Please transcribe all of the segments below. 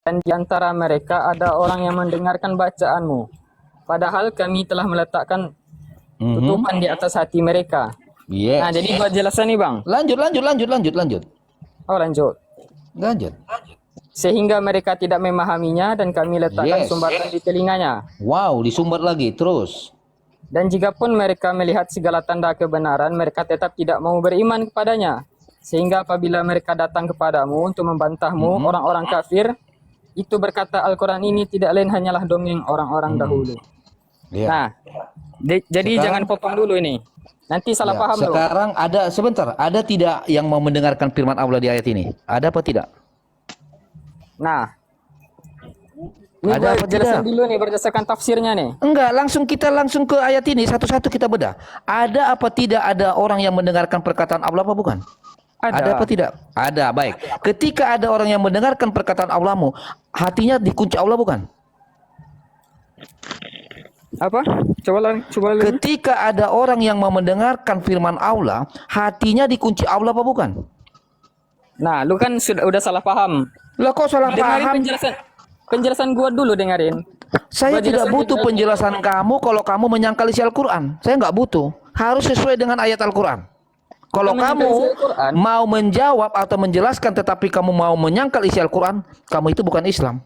Dan di antara mereka ada orang yang mendengarkan bacaanmu. Padahal kami telah meletakkan tutupan di atas hati mereka. Yes. Nah, jadi buat jelasan nih Bang. Lanjut. Oh lanjut. Lanjut. Sehingga mereka tidak memahaminya dan kami letakkan sumbatan di telinganya. Wow, disumbat lagi terus. Dan jika pun mereka melihat segala tanda kebenaran, mereka tetap tidak mau beriman kepadanya. Sehingga apabila mereka datang kepadamu untuk membantahmu, orang-orang kafir, itu berkata Al-Quran ini tidak lain hanyalah dongeng orang-orang dahulu. Nah, jadi Sekarang, jangan potong dulu ini. Nanti salah paham loh. Sekarang ada tidak yang mau mendengarkan firman Allah di ayat ini? Ada apa tidak? Nah, ini Ada apa jelasin tidak? dulu nih berdasarkan tafsirnya nih. Enggak, kita langsung ke ayat ini satu-satu kita bedah. Ada apa tidak ada orang yang mendengarkan perkataan Allah apa bukan? Ada apa tidak? Ada, baik. Ketika ada orang yang mendengarkan perkataan Allahmu, hatinya dikunci Allah bukan? Apa? Coba lagi. Ketika ada orang yang mau mendengarkan firman Allah, hatinya dikunci Allah apa bukan? Nah, lu kan udah salah paham. Lah kok salah Dengerin paham? penjelasan gua dulu dengerin. Saya Gua tidak jelasin butuh juga. penjelasan kamu kalau kamu menyangkal isi Al-Quran. Saya nggak butuh. Harus sesuai dengan ayat Al-Quran. Kalau Bukan menyangkal kamu isi Al-Quran. mau menjawab atau menjelaskan tetapi kamu mau menyangkal isi Al-Quran, kamu itu bukan Islam.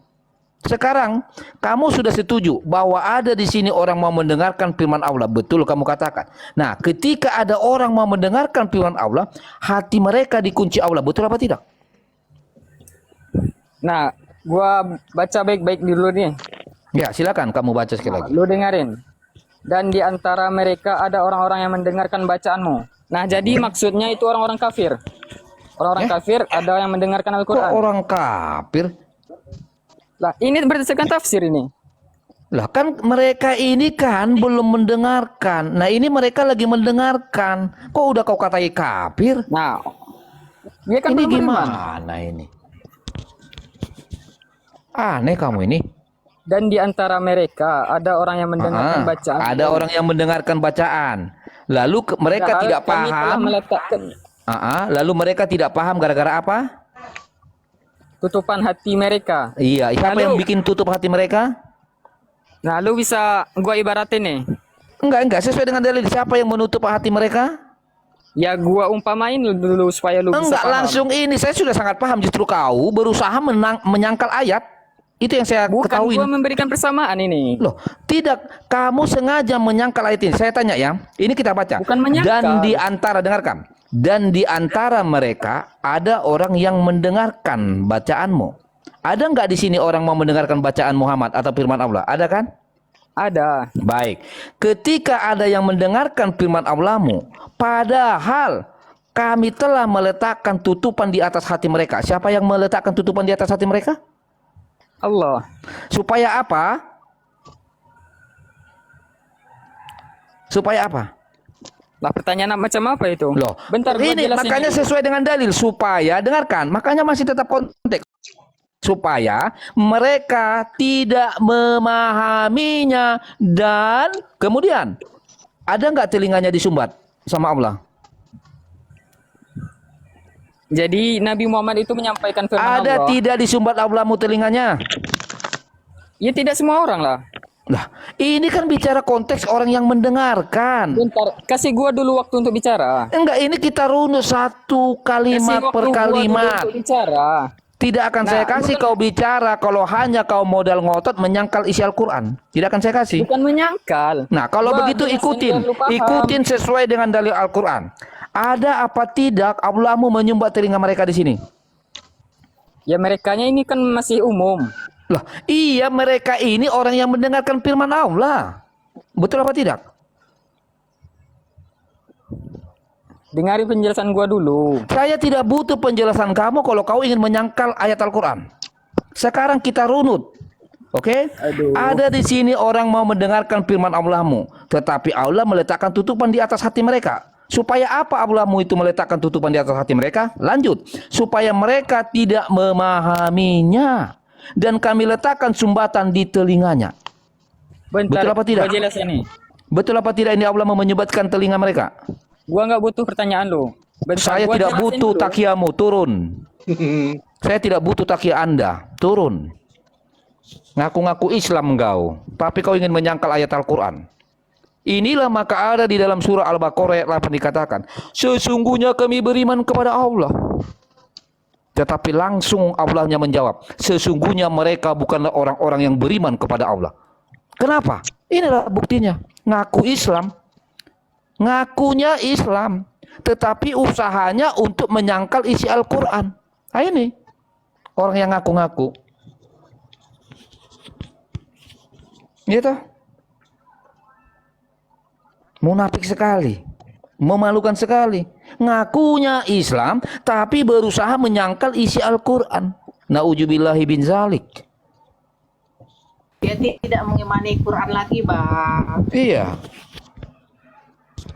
Sekarang kamu sudah setuju bahwa ada di sini orang mau mendengarkan firman Allah, betul kamu katakan. Nah, ketika ada orang mau mendengarkan firman Allah, hati mereka dikunci Allah, betul apa tidak? Nah, gua baca baik-baik dulu nih. Ya, silakan kamu baca sekali lagi. Lu dengerin. Dan di antara mereka ada orang-orang yang mendengarkan bacaanmu. Nah, jadi maksudnya itu orang-orang kafir. Orang-orang kafir ada yang mendengarkan Kok Al-Quran. orang kafir? Lah, ini berdasarkan tafsir ini. Lah kan mereka ini kan belum mendengarkan. Nah ini mereka lagi mendengarkan. Kok udah kau katai kafir? Nah, dia kan Ini belum beriman. gimana ini? Aneh kamu ini. Dan di antara mereka ada orang yang mendengarkan bacaan. Ada orang yang mendengarkan bacaan. Lalu mereka Padahal tidak kami telah paham. meletakkan Lalu mereka tidak paham gara-gara apa? tutupan hati mereka. Iya, siapa yang bikin tutup hati mereka? Nah, lu bisa gua ibaratin nih. Enggak, sesuai dengan dalil. Siapa yang menutup hati mereka? Ya gua umpamain dulu supaya lu bisa Enggak paham. langsung ini. Saya sudah sangat paham. Justru kau berusaha menyangkal ayat. Itu yang saya Bukan ketahui. gua memberikan persamaan ini. Loh, tidak. Kamu sengaja menyangkal ayat ini. Saya tanya ya. Ini kita baca. Bukan menyangkal. Dan di antara, dengarkan. Dan di antara mereka ada orang yang mendengarkan bacaanmu. Ada nggak di sini orang mau mendengarkan bacaan Muhammad atau firman Allah? Ada kan? Ada. Baik. Ketika ada yang mendengarkan firman Allahmu, padahal kami telah meletakkan tutupan di atas hati mereka. Siapa yang meletakkan tutupan di atas hati mereka? Allah. Supaya apa? Supaya apa? Lah pertanyaan macam apa itu? Loh, Bentar gua ini jelasin makanya dulu. sesuai dengan dalil supaya dengarkan, makanya masih tetap konteks supaya mereka tidak memahaminya dan kemudian ada nggak telinganya disumbat sama Allah? Jadi Nabi Muhammad itu menyampaikan firman Ada Allah. tidak disumbat Allahmu telinganya? Ya tidak semua orang lah. Lah, ini kan bicara konteks orang yang mendengarkan. Bentar, kasih gua dulu waktu untuk bicara. Enggak, ini kita runut satu kalimat Kasih per waktu gua dulu kalimat. untuk bicara. Tidak akan saya kasih kau bicara kalau hanya kau modal ngotot menyangkal isi Al-Quran. Tidak akan saya kasih. Bukan menyangkal. Nah, kalau Gua begitu jelasin biar lu paham. ikutin sesuai dengan dalil Al-Quran. Ada apa tidak Allahmu menyumbat telinga mereka di sini? Ya merekanya ini kan masih umum. Lah, iya mereka ini orang yang mendengarkan firman Allah. Betul apa tidak? Dengarin penjelasan gua dulu. Saya tidak butuh penjelasan kamu kalau kau ingin menyangkal ayat Al-Quran. Sekarang kita runut. Oke? Aduh. Ada di sini orang mau mendengarkan firman Allahmu, tetapi Allah meletakkan tutupan di atas hati mereka. Supaya apa Allahmu itu meletakkan tutupan di atas hati mereka? Lanjut. Supaya mereka tidak memahaminya. Dan kami letakkan sumbatan di telinganya. Bentar, Betul apa tidak? gua jelasin nih. Betul apa tidak ini Allah mau menyumbatkan telinga mereka? Gua nggak butuh pertanyaan lu. Bentar, Saya gua tidak jelasin butuh dulu. takiamu, turun. Saya tidak butuh takia Anda, turun. Ngaku-ngaku Islam engkau, tapi kau ingin menyangkal ayat Al-Quran. Inilah maka ada di dalam surah Al-Baqarah ayat 8 dikatakan, sesungguhnya kami beriman kepada Allah. Tetapi langsung Allahnya menjawab, sesungguhnya mereka bukanlah orang-orang yang beriman kepada Allah. Kenapa? Inilah buktinya. Ngaku Islam. Ngakunya Islam. Tetapi usahanya untuk menyangkal isi Al-Quran. Nah ini. Orang yang ngaku-ngaku. Gitu. Munafik sekali. Memalukan sekali. Ngakunya Islam, tapi berusaha menyangkal isi Al-Quran. Na'udzubillahi bin zalik. Dia tidak mengimani Quran lagi, Bang. Iya.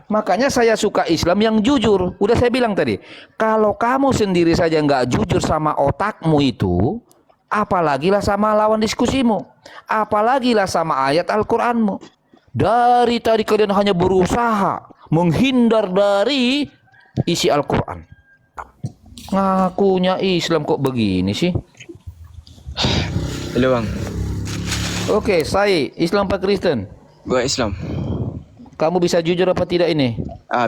Makanya saya suka Islam yang jujur. Udah saya bilang tadi, kalau kamu sendiri saja nggak jujur sama otakmu itu, apalagilah sama lawan diskusimu, apalagilah sama ayat Al-Quranmu. Dari tadi kalian hanya berusaha menghindar dari isi Al-Quran. Ngakunya Islam kok begini sih? Halo bang, Oke, saya Islam apa Kristen? gua Islam. Kamu bisa jujur apa tidak ini?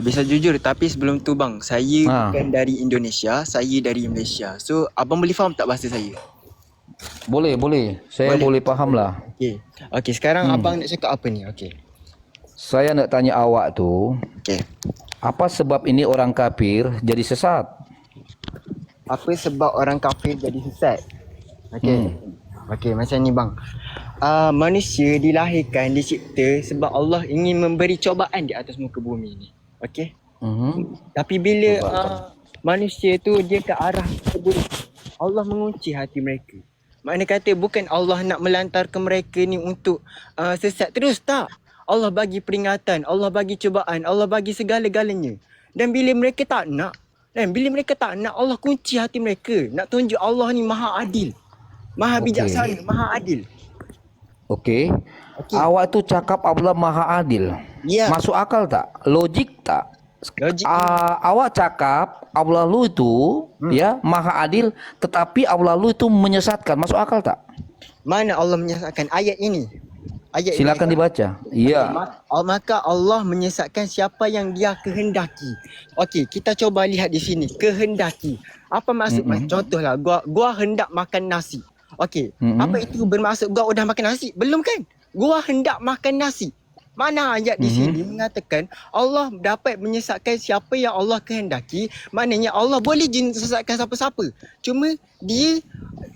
Bisa jujur, tapi sebelum tu bang, saya Ah. bukan dari Indonesia, saya dari Malaysia. So abang boleh faham tak bahasa saya? Boleh, boleh. Saya boleh paham lah. Okey, sekarang abang nak cakap apa ni? Okey. Saya nak tanya awak tu, Okey. apa sebab ini orang kafir jadi sesat? Apa sebab orang kafir jadi sesat? Okey. Okey, macam ni bang. Manusia dilahirkan, dicipta sebab Allah ingin memberi cobaan di atas muka bumi ni. Okey? Tapi bila manusia tu dia ke arah keburukan, Allah mengunci hati mereka. Makna kata bukan Allah nak melantarkan mereka ni untuk sesat terus, tak. Allah bagi peringatan, Allah bagi cubaan, Allah bagi segala-galanya. Dan bila mereka tak nak, Allah kunci hati mereka. Nak tunjuk Allah ni maha adil, maha bijaksana, maha adil. Okey. Awak tu cakap Allah maha adil. Ya. Masuk akal tak? Logik tak? Logik. Awak cakap Allah lu itu ya maha adil, tetapi Allah lu itu menyesatkan. Masuk akal tak? Mana Allah menyesatkan ayat ini? Ayat Silakan ini. dibaca. Iya. Maka Allah menyesatkan siapa yang dia kehendaki. Okey, kita coba lihat di sini. Kehendaki. Apa maksud? Contohlah, gua hendak makan nasi. Okey, apa itu bermaksud gua udah makan nasi? Belum kan? Gua hendak makan nasi. Mana ayat di sini mengatakan Allah dapat menyesatkan siapa yang Allah kehendaki. Maknanya Allah boleh sesatkan siapa-siapa. Cuma dia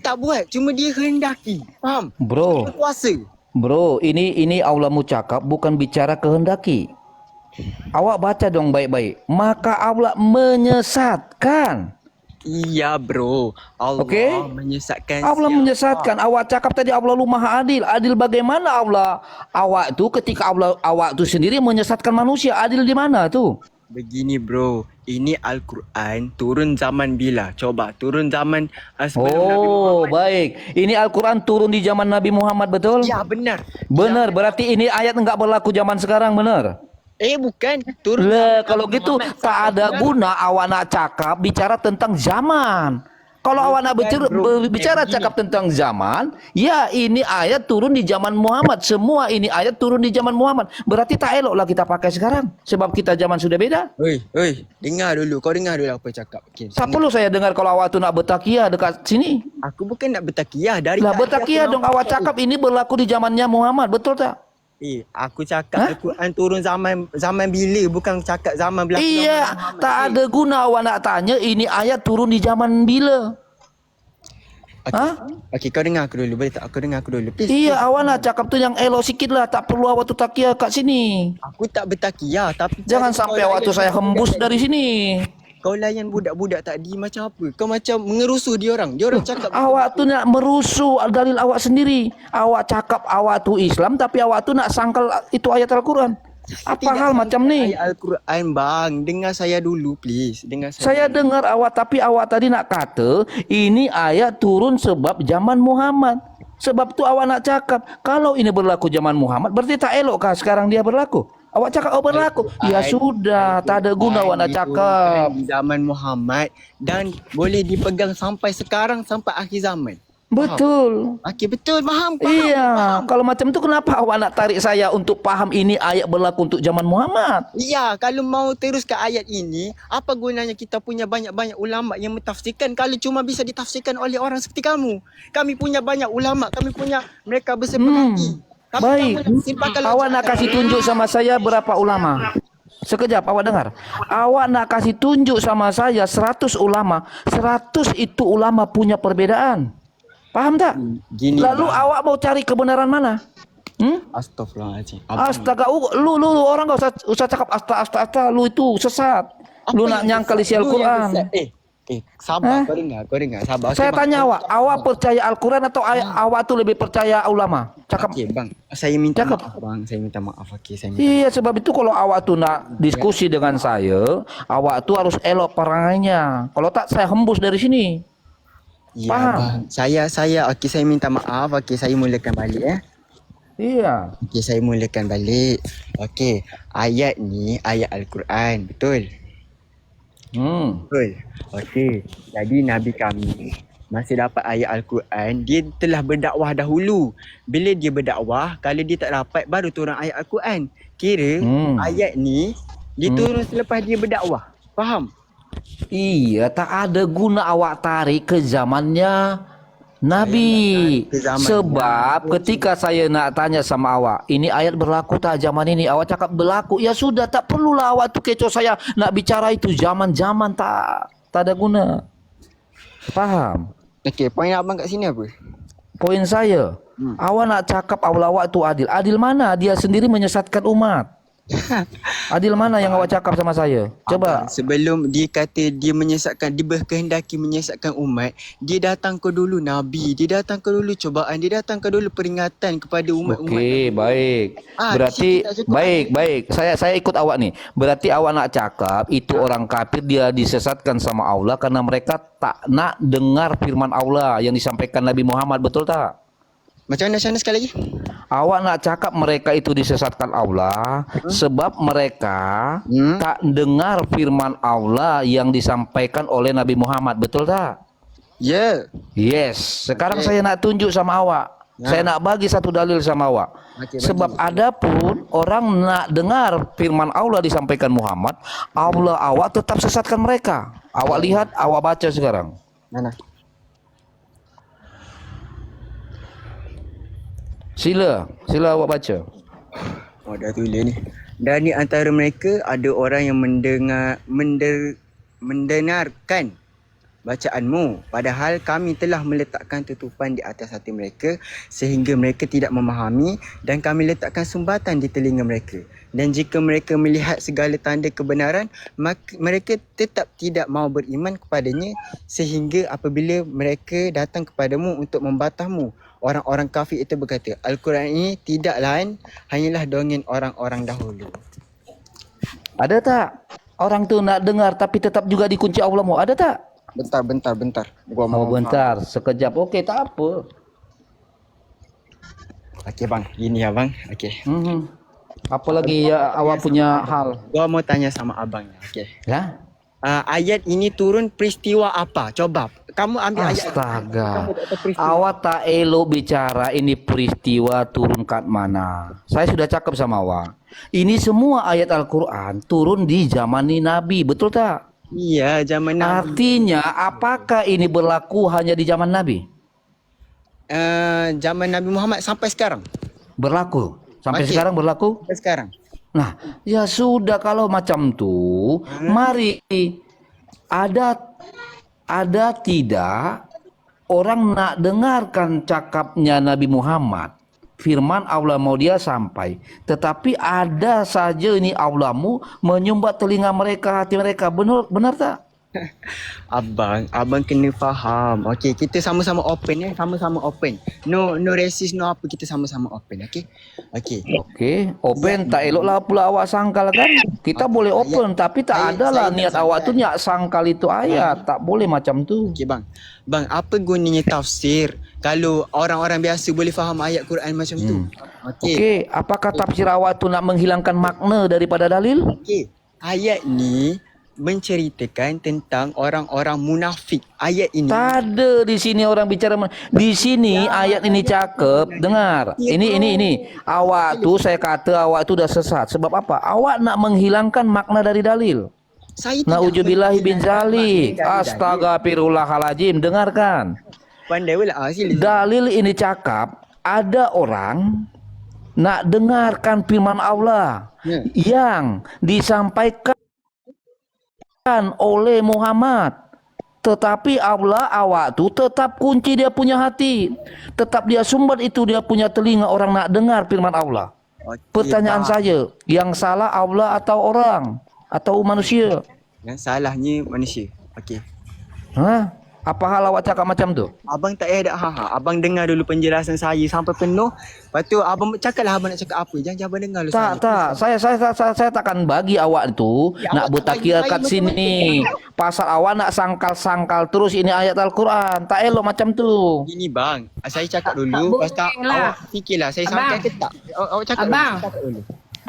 tak buat, cuma dia hendaki. Faham? Bro, Kuasa. bro, ini Allahmu cakap bukan bicara kehendaki. Awak baca dong baik-baik. Maka Allah menyesatkan. Iya bro, Allah Okey? menyesatkan Allah siapa? menyesatkan. Awak cakap tadi Allah lu maha adil. Adil bagaimana Allah? Awak tu ketika awak tu sendiri menyesatkan manusia. Adil di mana tu? Begini bro, ini Al-Quran turun zaman bila? Coba turun zaman sebelum Nabi Oh, Muhammad. baik. Ini Al-Quran turun di zaman Nabi Muhammad, betul? Ya benar. Benar, berarti ini ayat enggak berlaku zaman sekarang, benar? Bukan, turun Lah, zaman kalau Nabi gitu Muhammad. tak ada guna awak nak cakap bicara tentang zaman. Kalau awak nak bicara begini. cakap tentang zaman, ya ini ayat turun di zaman Muhammad. Semua ini ayat turun di zaman Muhammad. Berarti tak eloklah kita pakai sekarang. Sebab kita zaman sudah beda. Oi, dengar dulu. Kau dengar dulu apa cakap. Okay, Tak perlu saya dengar kalau awak tu nak bertakiah dekat sini. aku bukan nak bertakiah dari Lah tadi bertakiah aku dong nampak. awak cakap ini berlaku di zamannya Muhammad. Betul tak? Aku cakap Al-Quran turun zaman bila, bukan cakap zaman berlaku Iya, zaman Muhammad. tak ada guna awak nak tanya ini ayat turun di zaman bila. Okey, kau dengar aku dulu. Boleh tak? Kau dengar aku dulu. Please. Iya, awak nak cakap tu yang elok sikit lah. Tak perlu awak tu takiah kat sini. Aku tak bertakiah, tapi Jangan kau sampai awak tu layan saya budak-budak hembus tadi. dari sini. Kau layan budak-budak tadi macam apa? Kau macam mengerusuh dia orang. Dia orang cakap Awak tu nak merusuh dalil awak sendiri. Awak cakap awak tu Islam tapi awak tu nak sangkal itu ayat Al-Quran. Apa Tidak hal macam ni? ayat Al-Quran bang. Dengar saya dulu please. Dengar Saya dengar awak tapi awak tadi nak kata ini ayat turun sebab zaman Muhammad. Sebab tu awak nak cakap kalau ini berlaku zaman Muhammad berarti tak elokkah sekarang dia berlaku? Awak cakap berlaku. Ya sudah, tak ada guna awak nak cakap. Di zaman Muhammad dan boleh dipegang sampai sekarang, sampai akhir zaman. Betul. Okey, betul, faham. Iya, kalau macam itu kenapa awak nak tarik saya untuk paham ini ayat berlaku untuk zaman Muhammad? Ya, kalau mau terus ke ayat ini, apa gunanya kita punya banyak-banyak ulama yang mentafsirkan kalau cuma bisa ditafsirkan oleh orang seperti kamu? Kami punya banyak ulama, kami punya mereka berseperanti. Tapi Baik. kamu nak simpang kalau Awak nak kasih tunjuk sama saya berapa ulama? Sekejap, awak dengar. Awak nak kasih tunjuk sama saya 100 ulama. 100 itu ulama punya perbedaan. Paham tak? Gini, Lalu awak mau cari kebenaran mana? Astagfirullahaladzim. Astaga, lu orang gak usah cakap asta, lu itu sesat. Lu nak nyangkal isi Al-Quran. Sabar, kau dengar, sabar. Saya tanya awak percaya Al-Quran atau awak tu lebih percaya ulama? Cakap. Okey, bang. Saya minta Cakap. maaf, bang. Saya minta maaf. Okey, saya minta Iya, sebab itu kalau awak tu nak diskusi dengan saya, awak tu harus elok perangannya. Kalau tak, saya hembus dari sini. Ya, Faham? bang. Saya okey, saya minta maaf. Okey, saya mulakan balik ya. Iya. Okey, saya mulakan balik. Okey, ayat ni ayat Al-Quran, betul? Betul. Okey, jadi Nabi kami masa dapat ayat Al-Quran, dia telah berdakwah dahulu. Bila dia berdakwah, kalau dia tak dapat baru turun ayat Al-Quran. Kira ayat ni dia turun selepas dia berdakwah. Faham? Iya, tak ada guna awak tarik ke zamannya Nabi. Ke zaman Sebab ketika saya nak tanya sama awak, ini ayat berlaku tak zaman ini? Awak cakap berlaku. Ya sudah, tak perlulah awak tu kecoh saya nak bicara itu zaman-zaman, tak ada guna. Paham? Okey, poin abang kat sini apa? Poin saya, awak nak cakap awak tu adil. Adil mana? Dia sendiri menyesatkan umat. Adil mana yang awak cakap sama saya? Coba. Abang, sebelum dia kata dia menyesatkan, dia berkehendaki menyesatkan umat, dia datang ke dulu Nabi, dia datang ke dulu cobaan, dia datang ke dulu peringatan kepada umat-umat. Okey, baik. Ah, Berarti kita cukup baik. Saya ikut awak ni. Berarti awak nak cakap itu orang kafir dia disesatkan sama Allah karena mereka tak nak dengar firman Allah yang disampaikan Nabi Muhammad, betul tak? Macam mana sekali lagi? Awak nak cakap mereka itu disesatkan Allah sebab mereka tak dengar firman Allah yang disampaikan oleh Nabi Muhammad, betul tak? Ya. Yes. Sekarang saya nak tunjuk sama awak. Saya nak bagi satu dalil sama awak. Sebab adapun orang nak dengar firman Allah disampaikan Muhammad, Allah awak tetap sesatkan mereka. Awak lihat, awak baca sekarang. Mana? Sila awak baca. Oh, dah tulis ni. Dan di antara mereka ada orang yang mendengarkan bacaanmu, padahal kami telah meletakkan tutupan di atas hati mereka sehingga mereka tidak memahami, dan kami letakkan sumbatan di telinga mereka. Dan jika mereka melihat segala tanda kebenaran, maka mereka tetap tidak mau beriman kepadanya, sehingga apabila mereka datang kepadamu untuk membantahmu, orang-orang kafir itu berkata, Al-Quran ini tidak lain hanyalah dongeng orang-orang dahulu. Ada tak orang tu nak dengar tapi tetap juga dikunci Allah mu? Ada tak? Bentar. Gua Oh bentar, sekejap. Okey, tak apa. Okey bang, gini ya bang. Okey. Apa lagi ya awak punya hal? Gua mau tanya sama abangnya. Okey. Ya? Ayat ini turun peristiwa apa? Coba kamu ambil ayat. Astaga. Kamu tak tahu peristiwa. Awak tak elok bicara ini peristiwa turun kat mana. Saya sudah cakap sama awak. Ini semua ayat Al-Quran turun di zaman Nabi, betul tak? Iya, zaman Nabi. Artinya apakah ini berlaku hanya di zaman Nabi? Zaman Nabi Muhammad sampai sekarang. Berlaku. Sampai Okey. sekarang berlaku? Sampai sekarang. Nah, ya sudah kalau macam tu, mari ada tidak orang nak dengarkan cakapnya Nabi Muhammad. Firman Allah mau dia sampai, tetapi ada saja ini Allahmu menyumbat telinga mereka, hati mereka. Benar tak? Abang kena faham. Okey, kita sama-sama open ya, sama-sama open. No racist, no apa, kita sama-sama open, okey? Okey. Okey, open tak eloklah pula awak sangkal kan? Kita boleh open tapi tak adalah niat awak tu niat sangkal itu ayat. Tak boleh macam tu. Okey bang. Bang, apa gunanya tafsir kalau orang-orang biasa boleh faham ayat Quran macam tu? Okey. Okey, apakah tafsir awak tu nak menghilangkan makna daripada dalil? Okey. Ayat ni menceritakan tentang orang-orang munafik. Ayat ini Tak ada di sini orang bicara di sini ayat ini cakep. Dengar. Ini. Awak tu saya kata awak tu dah sesat. Sebab apa? Awak nak menghilangkan makna dari dalil. saya tidak Nauzubillahi bin zalik. menghilangkan makna dari dalil. Astagfirullahaladzim. Dengarkan. Pandai pula sila. Dalil ini cakap ada orang nak dengarkan firman Allah Ya. yang disampaikan oleh Muhammad. Tetapi Allah awak tu tetap kunci dia punya hati. Tetap dia sumbat itu dia punya telinga orang nak dengar firman Allah. Okey, Pertanyaan Pak. saya, yang salah Allah atau orang? Atau manusia? Yang salahnya manusia. Okey. Hah? Apa hal awak cakap macam tu? Abang tak payah dak ha. Abang dengar dulu penjelasan saya sampai penuh. Lepas tu abang cakaplah abang nak cakap apa. Jangan abang dengar dulu Tak. Saya takkan bagi awak tu Ya, nak awak tak bertakir bagi kat saya sini. Pasal awak nak sangkal-sangkal terus ini ayat Al-Quran. Tak elok macam tu. Ini bang, saya cakap Tak dulu. Lepas tu boleh lah. awak fikirlah saya Abang. sangkal ke tak. Awak cakap dulu. Abang. Cakap dulu.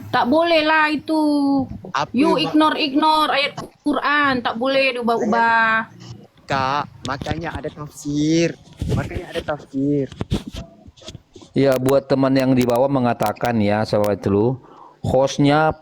Tak boleh lah itu. Apa, You Bang? ignore ayat Quran. Tak boleh diubah-ubah. Kak, makanya ada tafsir. Makanya ada tafsir. Ya, buat teman yang di bawah mengatakan ya, sahabat dulu, hostnya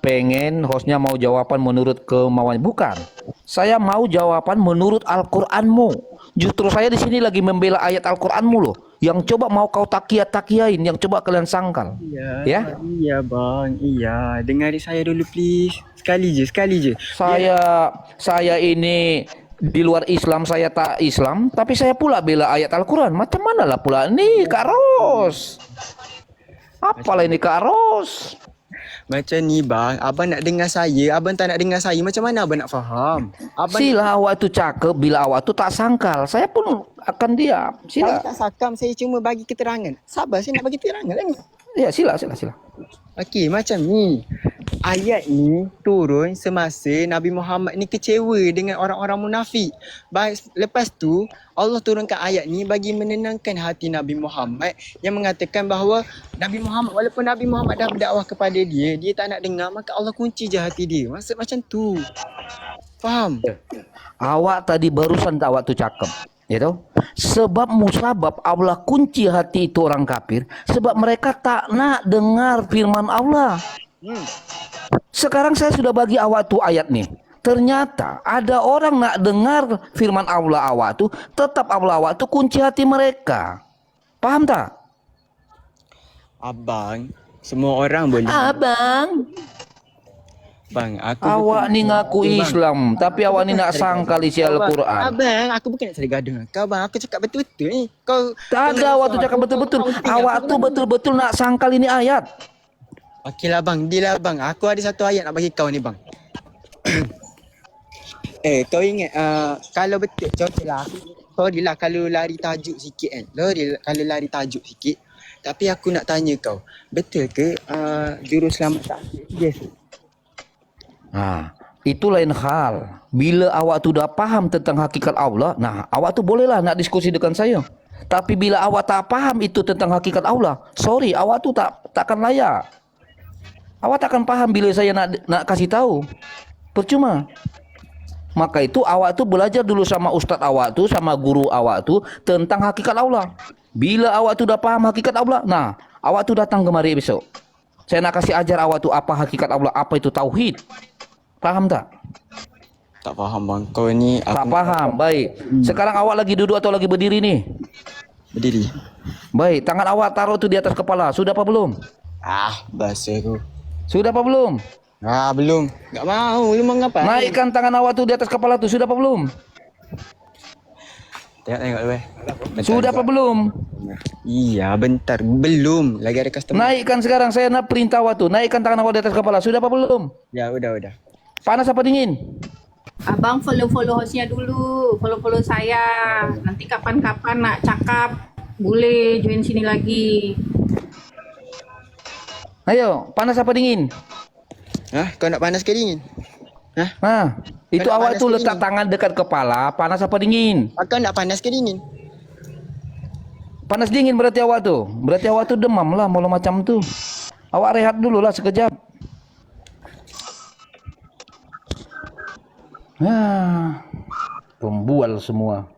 mau jawaban menurut kemauan. Bukan. Saya mau jawaban menurut Al-Qur'anmu. Justru saya di sini lagi membela ayat Al-Qur'anmu loh. Yang coba mau kau takiyain, yang coba kalian sangkal. Ya? Iya bang, iya. Dengarin saya dulu please. Sekali je. Saya ini di luar Islam, saya tak Islam, tapi saya pula bela ayat Al-Quran. Macam mana lah pula ni Kak Ros? Apalah ini Kak Ros? Macam ni bang, abang nak dengar saya, abang tak nak dengar saya. Macam mana abang nak faham? Abang Sila awak tu cakap, bila awak tu tak sangkal, saya pun akan diam. saya Sila. tak sakam, saya cuma bagi keterangan. Sabar, saya nak bagi keterangan lah ni. Ya, sila. Okey, macam ni. Ayat ni turun semasa Nabi Muhammad ni kecewa dengan orang-orang munafik. Lepas tu Allah turunkan ayat ni bagi menenangkan hati Nabi Muhammad yang mengatakan bahawa Nabi Muhammad, walaupun Nabi Muhammad dah berdakwah kepada dia tak nak dengar, maka Allah kunci je hati dia. Maksud macam tu. Faham? Awak tadi barusan awak tu cakap, ya tahu? Sebab musabab Allah kunci hati itu orang kafir, sebab mereka tak nak dengar firman Allah. Sekarang saya sudah bagi awak tu ayat nih. Ternyata ada orang nak dengar firman Allah awak tu, tetap Allah awak tu kunci hati mereka. Paham tak? Abang, semua orang boleh. Abang, Bang, aku awak bukan- ni ngaku Bang, Islam, tapi awak ni nak sangkal isi Al-Quran. Abang, aku bukan nak cari gaduh dengan kau bang. Aku cakap betul-betul ni. Kau Tak ada awak tu cakap betul-betul. Awak tu betul-betul nak sangkal ini ayat. Okeylah bang, deal lah bang. Aku ada satu ayat nak bagi kau ni bang. Kau ingat kalau betul contohlah aku, sorry lah kalau lari tajuk sikit kan. Kalau lari tajuk sikit. Tapi aku nak tanya kau, betul ke juruselamat tak yes? Itu lain hal. Bila awak tu dah faham tentang hakikat Allah, nah awak tu bolehlah nak diskusi dengan saya. Tapi bila awak tak faham itu tentang hakikat Allah, sorry, awak tu takkan layak. Awak takkan faham bila saya nak kasih tahu. Percuma. Maka itu awak tu belajar dulu sama ustaz awak tu, sama guru awak tu tentang hakikat Allah. Bila awak tu dah paham hakikat Allah, nah awak tu datang kemari besok. Saya nak kasih ajar awak tu apa hakikat Allah, apa itu tauhid. Paham tak? Tak faham bang. Kau ni Tak paham. Baik. Sekarang awak lagi duduk atau lagi berdiri nih? berdiri. Baik, tangan awak taruh tu di atas kepala. Sudah apa belum? Bahasa aku. Sudah apa belum? Belum. Tak mau. Lu mau ngapain? Naikkan tangan awak tu di atas kepala tu. Sudah apa belum? Tengok dulu Sudah apa belum? Iya, bentar. Belum. Lagi ada customer. Naikkan sekarang, saya nak perintah awak tu. Naikkan tangan awak di atas kepala. Sudah apa belum? Ya, udah. Panas apa dingin? Abang follow hostnya dulu. Follow saya. Nanti kapan-kapan nak cakap, boleh join sini lagi. Ayo, panas apa dingin? Kau nak panas ke dingin? Itu Nak awak panas tu ke letak dingin? tangan dekat kepala. Panas apa dingin? Kau nak panas ke dingin? Panas dingin berarti awak tu. Berarti awak tu demam lah, malu macam tu. Awak rehat dulu lah sekejap. Nah, pembual semua.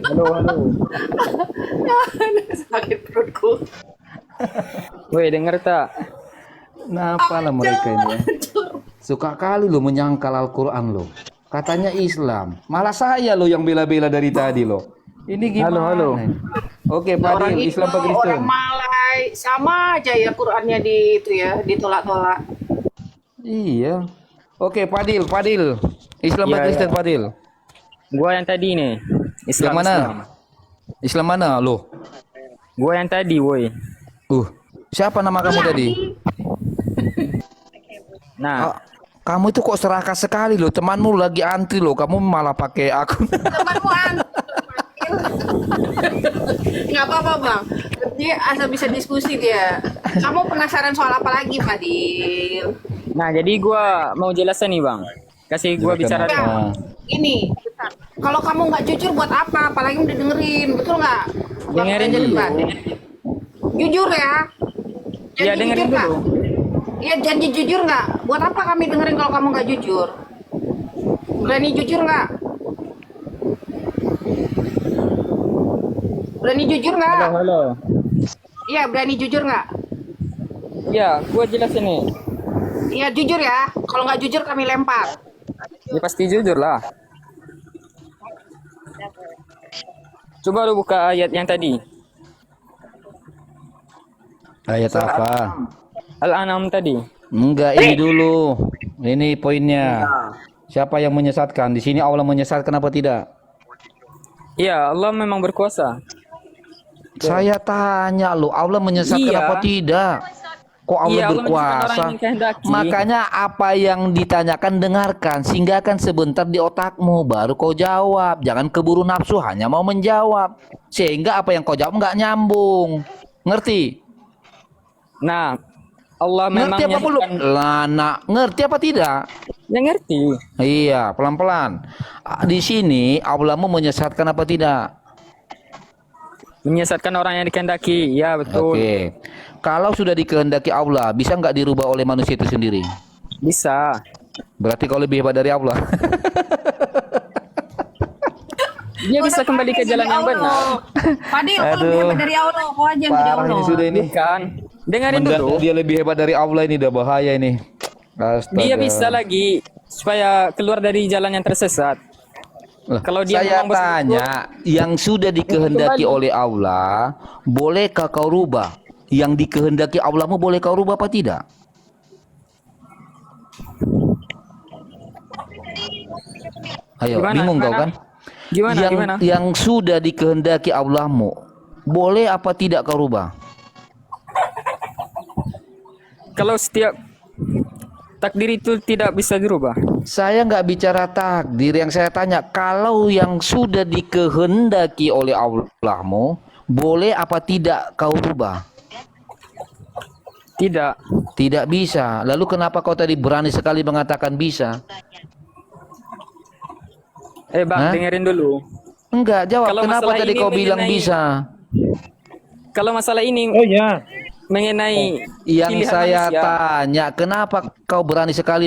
Halo. Sakit perutku. Woi, denger tak? Kenapa lah mereka ini ya? Suka kali lo menyangkal Al-Quran lo. Katanya Islam. Malah saya lo yang bela-bela dari tadi lo. Ini gimana? Halo. Oke, Orang Fadil, itu Islam apa Kristen? orang Malay sama aja ya Qurannya di itu ya ditolak-tolak. Iya. Oke, Fadil. Islam apa Iya, Kristen, iya. Fadil? Gua yang tadi nih. Yang mana? Islam mana lo? Gua yang tadi, woi. Siapa nama kamu tadi? Nah, Kamu itu kok serakah sekali lo. Temanmu lagi antri lo. Kamu malah pakai akun. Temanmu nggak apa-apa bang, dia asal bisa diskusi dia. Kamu penasaran soal apa lagi Fadil? nah jadi gua mau jelasin nih, Bang. Kasih gua bicara. Silakan. Ini, kalau kamu nggak jujur buat apa? Apalagi udah dengerin, betul nggak? Dengerin Bang, dulu. Bang. Jujur ya. Iya, dengerin jujur nggak? dulu. Iya janji jujur nggak? Buat apa kami dengerin kalau kamu nggak jujur? Berani jujur nggak? Berani jujur nggak? Halo. Iya berani jujur nggak? Ya, gua jelasin nih. Iya jujur ya. Kalau nggak jujur kami lempar. Ya pasti jujur lah. Coba lu buka ayat yang tadi. Ayat apa? Al-An'am tadi. Enggak, ini dulu. Ini poinnya. Siapa yang menyesatkan? Di sini Allah menyesatkan apa tidak? Iya, Allah memang berkuasa. Saya tanya lo, Allah menyesatkan Iya. apa tidak? Kok Allah Iya, Allah menyesatkan berkuasa? orang yang kehendaki. Makanya apa yang ditanyakan dengarkan, singgahkan sebentar di otakmu, baru kau jawab. Jangan keburu nafsu, hanya mau menjawab. Sehingga apa yang kau jawab nggak nyambung. Ngerti? Nah, Allah memang Ngerti apa belum? menyesatkan- Lana, ngerti apa tidak? Ya ngerti. Iya, pelan-pelan. Di sini Allah mau menyesatkan apa tidak? Menyesatkan orang yang dikehendaki. Ya, betul. Oke. Kalau sudah dikehendaki Allah, bisa nggak dirubah oleh manusia itu sendiri? Bisa. Berarti kau lebih hebat dari Allah. Dia bisa kembali ke jalan yang benar. Fadil, kau lebih Aduh. hebat dari Allah. Kau aja yang jadi Parah Allah. ini sudah ini. Bukan. Dengerin dulu. Dia lebih hebat dari Allah, ini udah bahaya ini. Astaga. Dia bisa lagi supaya keluar dari jalan yang tersesat. Lah, Kalau dia saya memang betul-betul- tanya, yang sudah dikehendaki Kembali. oleh Allah, bolehkah kau rubah? Yang dikehendaki Allahmu boleh kau rubah apa tidak? Ayo, Gimana, bingung kau gimana? kan? Gimana? yang Gimana? yang sudah dikehendaki Allahmu, boleh apa tidak kau rubah? Kalau setiap takdir itu tidak bisa dirubah. Saya nggak bicara takdir, yang saya tanya kalau yang sudah dikehendaki oleh Allahmu, boleh apa tidak kau rubah? Tidak. Tidak bisa. Lalu kenapa kau tadi berani sekali mengatakan bisa? Bang, Hah? dengerin dulu. Enggak, jawab. Kalau Kenapa masalah tadi ini kau bilang mengenai- bisa? Kalau masalah ini mengenai Yang pilihan saya manusia. tanya, kenapa kau berani sekali